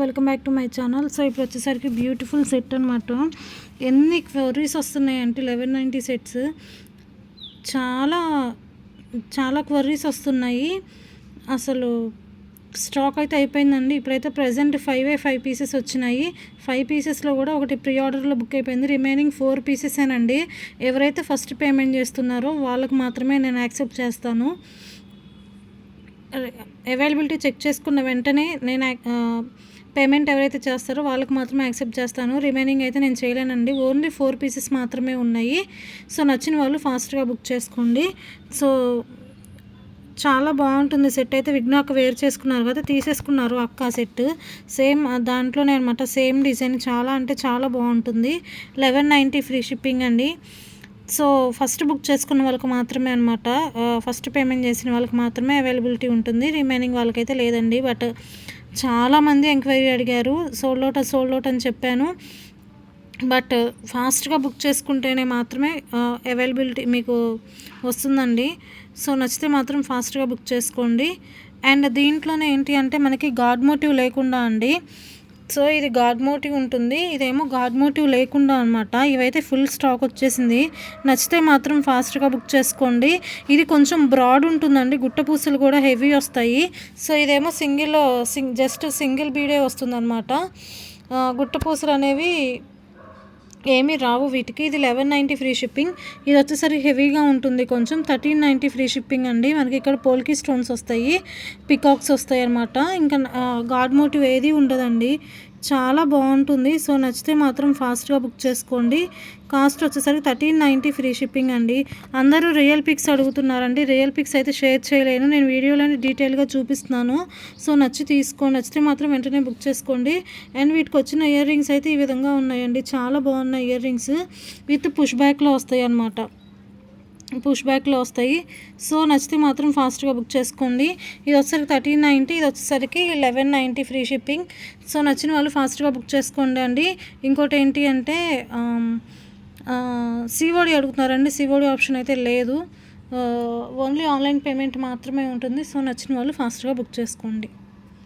Welcome back to my channel. So ఇప్పుడు వచ్చేసరికి beautiful set అనమాట. ఎన్ని క్వరీస్ వస్తున్నాయంటే 1190 సెట్స్ చాలా చాలా క్వరీస్ వస్తున్నాయి. అసలు స్టాక్ అయితే అయిపోయిందండి. ఇప్పుడైతే ప్రజెంట్ 5 పీసెస్ వచ్చినాయి. 5 పీసెస్లో కూడా ఒకటి ప్రీ ఆర్డర్లో బుక్ అయిపోయింది. రిమైనింగ్ 4 పీసెసేనండి. ఎవరైతే ఫస్ట్ పేమెంట్ చేస్తున్నారో వాళ్ళకి మాత్రమే నేను యాక్సెప్ట్ చేస్తాను. అవైలబిలిటీ చెక్ చేసుకున్న వెంటనే నేను పేమెంట్ ఎవరైతే చేస్తారో వాళ్ళకి మాత్రమే యాక్సెప్ట్ చేస్తాను. రిమైనింగ్ అయితే నేను చేయలేనండి. ఓన్లీ 4 పీసెస్ మాత్రమే ఉన్నాయి. సో నచ్చిన వాళ్ళు ఫాస్ట్గా బుక్ చేసుకోండి. సో చాలా బాగుంటుంది సెట్ అయితే. విఘ్నాక వేర్ చేసుకున్నారు కదా, తీసేసుకున్నారు అక్క సెట్. సేమ్ దాంట్లోనే అనమాట, సేమ్ డిజైన్. చాలా అంటే చాలా బాగుంటుంది. 1190 ఫ్రీ షిప్పింగ్ అండి. సో ఫస్ట్ బుక్ చేసుకున్న వాళ్ళకి మాత్రమే అనమాట, ఫస్ట్ పేమెంట్ చేసిన వాళ్ళకి మాత్రమే అవైలబిలిటీ ఉంటుంది. రిమైనింగ్ వాళ్ళకైతే లేదండి. బట్ చాలామంది ఎంక్వైరీ అడిగారు. సోల్డ్ అవుట్ అని చెప్పాను. బట్ ఫాస్ట్గా బుక్ చేసుకుంటేనే మాత్రమే అవైలబిలిటీ మీకు వస్తుందండి. సో నచ్చితే మాత్రం ఫాస్ట్గా బుక్ చేసుకోండి. అండ్ దీంట్లోనే ఏంటి అంటే మనకి గాడ్ మోటివ్ లేకుండా అండి. సో ఇది గాడ్ మోటివ్ ఉంటుంది, ఇదేమో గాడ్ మోటివ్ లేకుండా అనమాట. ఇవైతే ఫుల్ స్టాక్ వచ్చేసింది. నచ్చితే మాత్రం ఫాస్ట్గా బుక్ చేసుకోండి. ఇది కొంచెం బ్రాడ్ ఉంటుందండి, గుట్ట పూసలు కూడా హెవీ వస్తాయి. సో ఇదేమో జస్ట్ సింగిల్ బీడే వస్తుంది అనమాట. గుట్ట పూసలు అనేవి ఏమీ రావు వీటికి. ఇది 1190 ఫ్రీ షిప్పింగ్. ఇది వచ్చేసరికి హెవీగా ఉంటుంది కొంచెం. 1390 ఫ్రీ షిప్పింగ్ అండి. మనకి ఇక్కడ పోల్కి స్టోన్స్ వస్తాయి, పికాక్స్ వస్తాయి అనమాట. ఇంకా గాడ్ మోటివ్ ఏది ఉండదండి. చాలా బాగుంటుంది. సో నచ్చితే మాత్రం ఫాస్ట్గా బుక్ చేసుకోండి. కాస్ట్ వచ్చేసరికి 1390 ఫ్రీ షిప్పింగ్ అండి. అందరూ రియల్ పిక్స్ అడుగుతున్నారండి. రియల్ పిక్స్ అయితే షేర్ చేయలేను, నేను వీడియోలోనే డీటెయిల్గా చూపిస్తున్నాను. సో నచ్చితే మాత్రం వెంటనే బుక్ చేసుకోండి. అండ్ వీటికి వచ్చిన ఇయర్ రింగ్స్ అయితే ఈ విధంగా ఉన్నాయండి. చాలా బాగున్నాయి ఇయర్ రింగ్స్. విత్ పుష్ బ్యాక్లో వస్తాయి అన్నమాట, వస్తాయి. సో నచ్చితే మాత్రం ఫాస్ట్గా బుక్ చేసుకోండి. ఇది వచ్చేసరికి 1390, ఇది వచ్చేసరికి 1190 ఫ్రీ షిప్పింగ్. సో నచ్చిన వాళ్ళు ఫాస్ట్గా బుక్ చేసుకోండి అండి. ఇంకోటి ఏంటి అంటే సిఓడి అడుగుతున్నారండి. సిఓడి ఆప్షన్ అయితే లేదు, ఓన్లీ ఆన్లైన్ పేమెంట్ మాత్రమే ఉంటుంది. సో నచ్చిన వాళ్ళు ఫాస్ట్గా బుక్ చేసుకోండి.